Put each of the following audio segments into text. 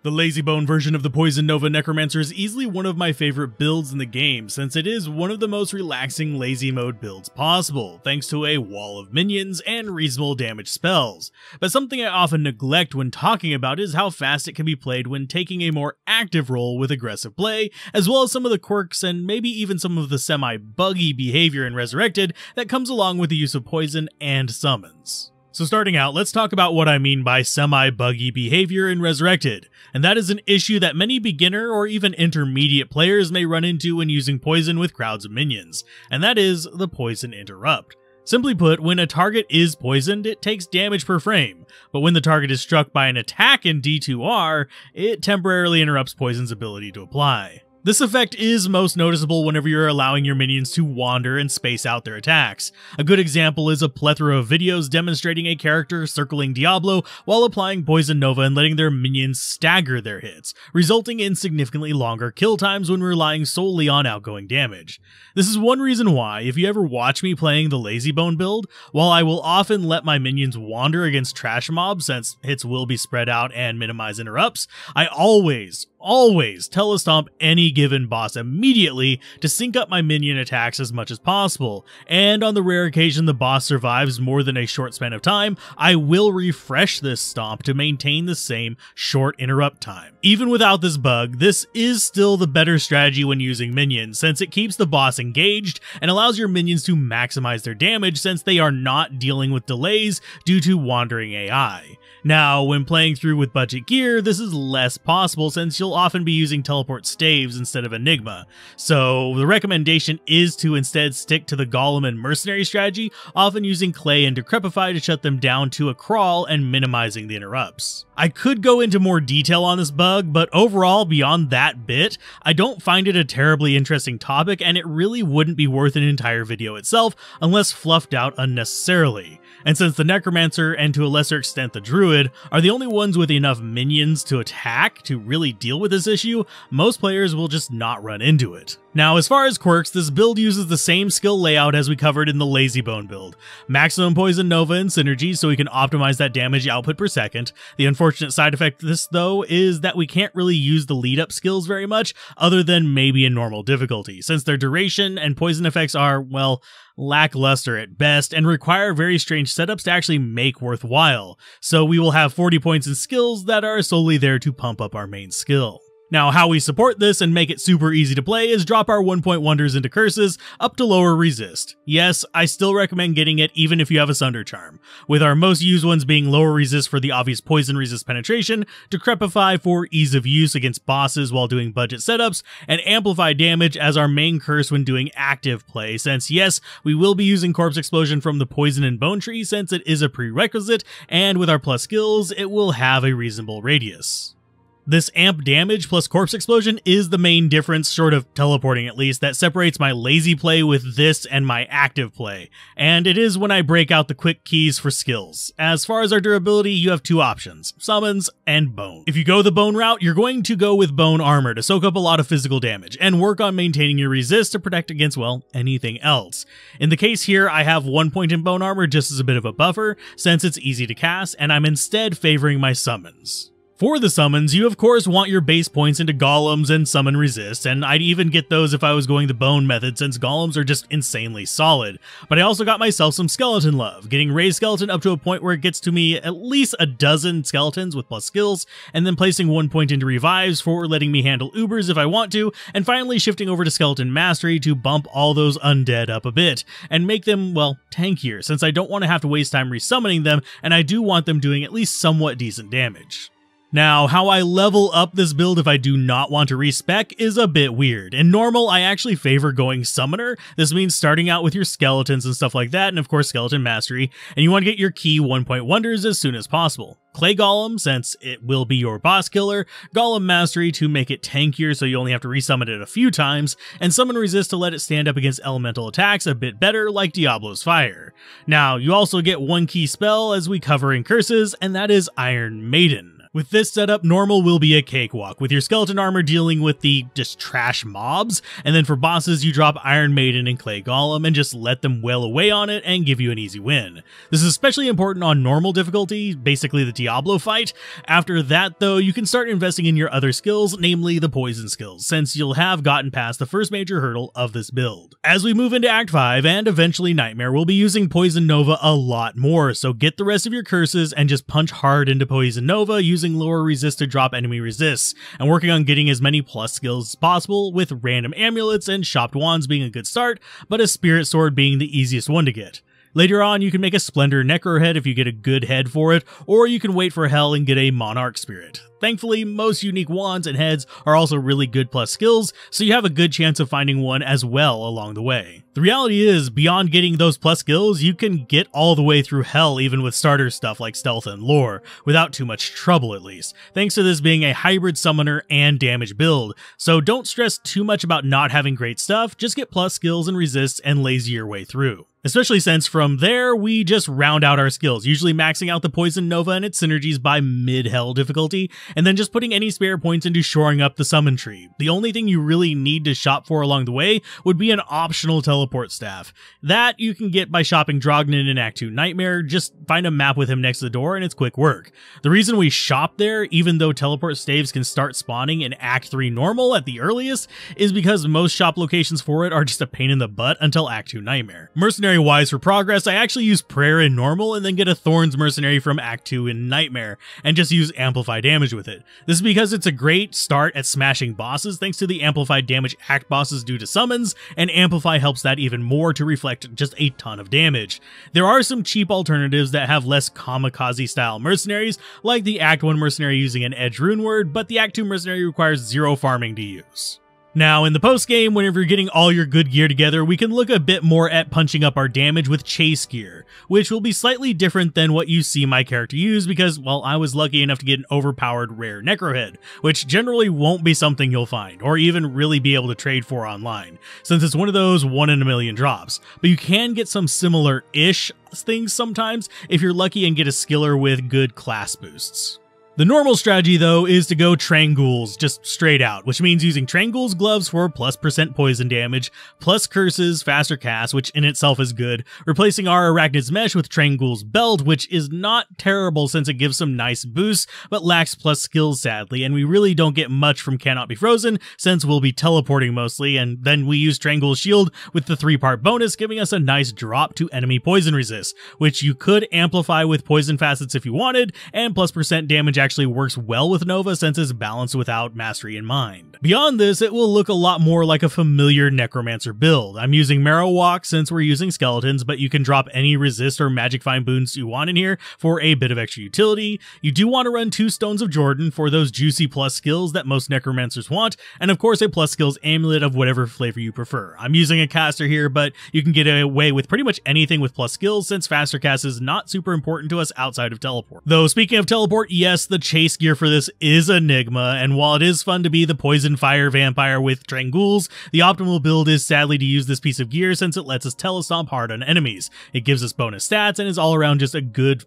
The Lazybone version of the Poison Nova Necromancer is easily one of my favorite builds in the game, since it is one of the most relaxing lazy mode builds possible, thanks to a wall of minions and reasonable damage spells. But something I often neglect when talking about is how fast it can be played when taking a more active role with aggressive play, as well as some of the quirks and maybe even some of the semi-buggy behavior in Resurrected that comes along with the use of poison and summons. So starting out, let's talk about what I mean by semi-buggy behavior in Resurrected, and that is an issue that many beginner or even intermediate players may run into when using poison with crowds of minions, and that is the poison interrupt. Simply put, when a target is poisoned, it takes damage per frame, but when the target is struck by an attack in D2R, it temporarily interrupts poison's ability to apply. This effect is most noticeable whenever you're allowing your minions to wander and space out their attacks. A good example is a plethora of videos demonstrating a character circling Diablo while applying Poison Nova and letting their minions stagger their hits, resulting in significantly longer kill times when relying solely on outgoing damage. This is one reason why, if you ever watch me playing the Lazybone build, while I will often let my minions wander against trash mobs since hits will be spread out and minimize interrupts, I always telestomp any given boss immediately to sync up my minion attacks as much as possible, and on the rare occasion the boss survives more than a short span of time, I will refresh this stomp to maintain the same short interrupt time. Even without this bug, this is still the better strategy when using minions, since it keeps the boss engaged and allows your minions to maximize their damage since they are not dealing with delays due to wandering AI. Now, when playing through with budget gear, this is less possible since you'll often be using teleport staves instead of Enigma, so the recommendation is to instead stick to the Golem and Mercenary strategy, often using Clay and Decrepify to shut them down to a crawl and minimizing the interrupts. I could go into more detail on this bug, but overall, beyond that bit, I don't find it a terribly interesting topic, and it really wouldn't be worth an entire video itself unless fluffed out unnecessarily. And since the Necromancer, and to a lesser extent the Druid, are the only ones with enough minions to attack to really deal with this issue, most players will just not run into it. Now, as far as quirks, this build uses the same skill layout as we covered in the Lazybone build. Maximum Poison Nova and Synergy so we can optimize that damage output per second. The unfortunate side effect of this, though, is that we can't really use the lead-up skills very much, other than maybe in normal difficulty, since their duration and poison effects are, well, lackluster at best and require very strange setups to actually make worthwhile. So we will have 40 points in skills that are solely there to pump up our main skill. Now, how we support this and make it super easy to play is drop our 1-point wonders into curses up to lower resist. Yes, I still recommend getting it even if you have a Sunder Charm, with our most used ones being lower resist for the obvious poison resist penetration, Decrepify for ease of use against bosses while doing budget setups, and amplify damage as our main curse when doing active play, since yes, we will be using Corpse Explosion from the Poison and Bone tree since it is a prerequisite, and with our plus skills, it will have a reasonable radius. This amp damage plus Corpse Explosion is the main difference, short of teleporting at least, that separates my lazy play with this and my active play, and it is when I break out the quick keys for skills. As far as our durability, you have two options, summons and bone. If you go the bone route, you're going to go with bone armor to soak up a lot of physical damage, and work on maintaining your resist to protect against, well, anything else. In the case here, I have 1 point in bone armor just as a bit of a buffer, since it's easy to cast, and I'm instead favoring my summons. For the summons, you of course want your base points into golems and summon resist, and I'd even get those if I was going the bone method since golems are just insanely solid. But I also got myself some skeleton love, getting raised skeleton up to a point where it gets to me at least a dozen skeletons with plus skills, and then placing 1 point into revives for letting me handle ubers if I want to, and finally shifting over to skeleton mastery to bump all those undead up a bit, and make them, well, tankier, since I don't want to have to waste time resummoning them, and I do want them doing at least somewhat decent damage. Now, how I level up this build if I do not want to respec is a bit weird. In normal, I actually favor going Summoner. This means starting out with your skeletons and stuff like that, and of course Skeleton Mastery, and you want to get your key 1-point wonders as soon as possible. Clay Golem, since it will be your boss killer, Golem Mastery to make it tankier so you only have to resummon it a few times, and Summon Resist to let it stand up against elemental attacks a bit better like Diablo's Fire. Now, you also get one key spell as we cover in curses, and that is Iron Maiden. With this setup, normal will be a cakewalk, with your skeleton armor dealing with the just trash mobs, and then for bosses you drop Iron Maiden and Clay Golem and just let them wail away on it and give you an easy win. This is especially important on normal difficulty, basically the Diablo fight. After that though, you can start investing in your other skills, namely the poison skills, since you'll have gotten past the first major hurdle of this build. As we move into Act 5 and eventually Nightmare, we'll be using Poison Nova a lot more, so get the rest of your curses and just punch hard into Poison Nova using lower resist to drop enemy resists, and working on getting as many plus skills as possible, with random amulets and shopped wands being a good start, but a spirit sword being the easiest one to get. Later on, you can make a Splendor Necro head if you get a good head for it, or you can wait for hell and get a Monarch Spirit. Thankfully, most unique wands and heads are also really good plus skills, so you have a good chance of finding one as well along the way. The reality is, beyond getting those plus skills, you can get all the way through hell even with starter stuff like stealth and lore, without too much trouble at least, thanks to this being a hybrid summoner and damage build, so don't stress too much about not having great stuff, just get plus skills and resists and lazy your way through. Especially since from there, we just round out our skills, usually maxing out the Poison Nova and its synergies by mid-hell difficulty, and then just putting any spare points into shoring up the summon tree. The only thing you really need to shop for along the way would be an optional teleport staff. That you can get by shopping Drognin in Act 2 Nightmare, just find a map with him next to the door and it's quick work. The reason we shop there, even though teleport staves can start spawning in Act 3 normal at the earliest, is because most shop locations for it are just a pain in the butt until Act 2 Nightmare. Mercenary wise for progress, I actually use prayer in normal and then get a Thorns mercenary from Act 2 in Nightmare and just use amplify damage with it. This is because it's a great start at smashing bosses thanks to the amplified damage act bosses do to summons, and amplify helps that even more to reflect just a ton of damage. There are some cheap alternatives that have less kamikaze style mercenaries, like the Act 1 mercenary using an edge rune word, but the Act 2 mercenary requires 0 farming to use. Now, in the post-game, whenever you're getting all your good gear together, we can look a bit more at punching up our damage with chase gear, which will be slightly different than what you see my character use because, well, I was lucky enough to get an overpowered rare Necro head, which generally won't be something you'll find, or even really be able to trade for online, since it's one of those 1 in a million drops. But you can get some similar-ish things sometimes if you're lucky and get a skiller with good class boosts. The normal strategy, though, is to go Trangools, just straight out, which means using Trangools gloves for +% poison damage, plus curses, faster cast, which in itself is good, replacing our Arachnid's Mesh with Trangools belt, which is not terrible since it gives some nice boosts, but lacks plus skills sadly, and we really don't get much from Cannot Be Frozen, since we'll be teleporting mostly, and then we use Trangools shield with the 3-part bonus, giving us a nice drop to enemy poison resist, which you could amplify with poison facets if you wanted, and +% damage actually works well with Nova since it's balanced without mastery in mind. Beyond this, it will look a lot more like a familiar Necromancer build. I'm using Marrow Walk since we're using skeletons, but you can drop any resist or magic find boons you want in here for a bit of extra utility. You do want to run 2 Stones of Jordan for those juicy plus skills that most Necromancers want, and of course a plus skills amulet of whatever flavor you prefer. I'm using a caster here, but you can get away with pretty much anything with plus skills since faster cast is not super important to us outside of teleport. Though speaking of teleport, yes, the chase gear for this is Enigma, and while it is fun to be the poison fire vampire with Trangools, the optimal build is sadly to use this piece of gear since it lets us telestomp hard on enemies. It gives us bonus stats and is all around just a good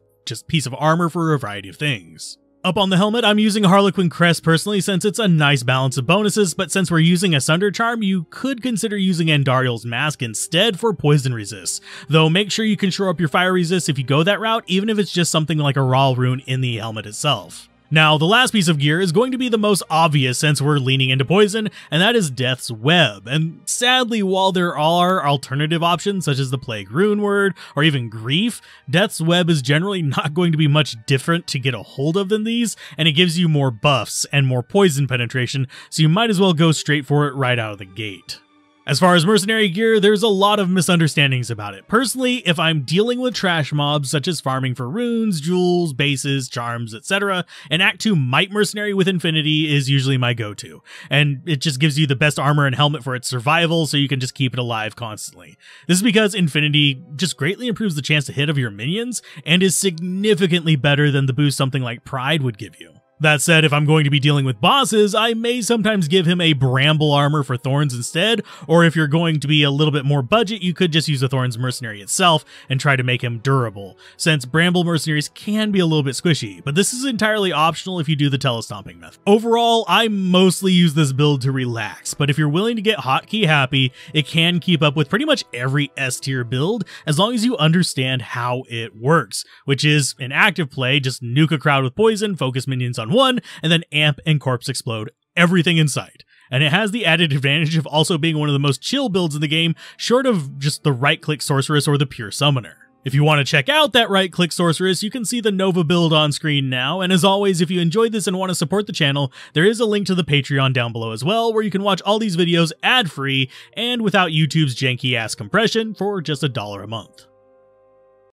piece of armor for a variety of things. Up on the helmet, I'm using Harlequin Crest personally since it's a nice balance of bonuses, but since we're using a Sunder Charm, you could consider using Andariel's Mask instead for poison resists. Though make sure you can shore up your fire resist if you go that route, even if it's just something like a Raw rune in the helmet itself. Now, the last piece of gear is going to be the most obvious since we're leaning into poison, and that is Death's Web. And sadly, while there are alternative options such as the Plague Rune Word or even Grief, Death's Web is generally not going to be much different to get a hold of than these, and it gives you more buffs and more poison penetration, so you might as well go straight for it right out of the gate. As far as mercenary gear, there's a lot of misunderstandings about it. Personally, if I'm dealing with trash mobs such as farming for runes, jewels, bases, charms, etc., an Act 2 Might Mercenary with Infinity is usually my go-to, and it just gives you the best armor and helmet for its survival so you can just keep it alive constantly. This is because Infinity just greatly improves the chance to hit of your minions and is significantly better than the boost something like Pride would give you. That said, if I'm going to be dealing with bosses, I may sometimes give him a bramble armor for thorns instead, or if you're going to be a little bit more budget, you could just use the thorns mercenary itself and try to make him durable, since bramble mercenaries can be a little bit squishy, but this is entirely optional if you do the telestomping method. Overall, I mostly use this build to relax, but if you're willing to get hotkey happy, it can keep up with pretty much every S tier build as long as you understand how it works, which is in active play, just nuke a crowd with poison, focus minions on one, and then amp and corpse explode everything in sight. And it has the added advantage of also being one of the most chill builds in the game, short of just the right-click sorceress or the pure summoner. If you want to check out that right-click sorceress, you can see the Nova build on screen now, and as always, if you enjoyed this and want to support the channel, there is a link to the Patreon down below as well, where you can watch all these videos ad-free and without YouTube's janky-ass compression for just $1 a month.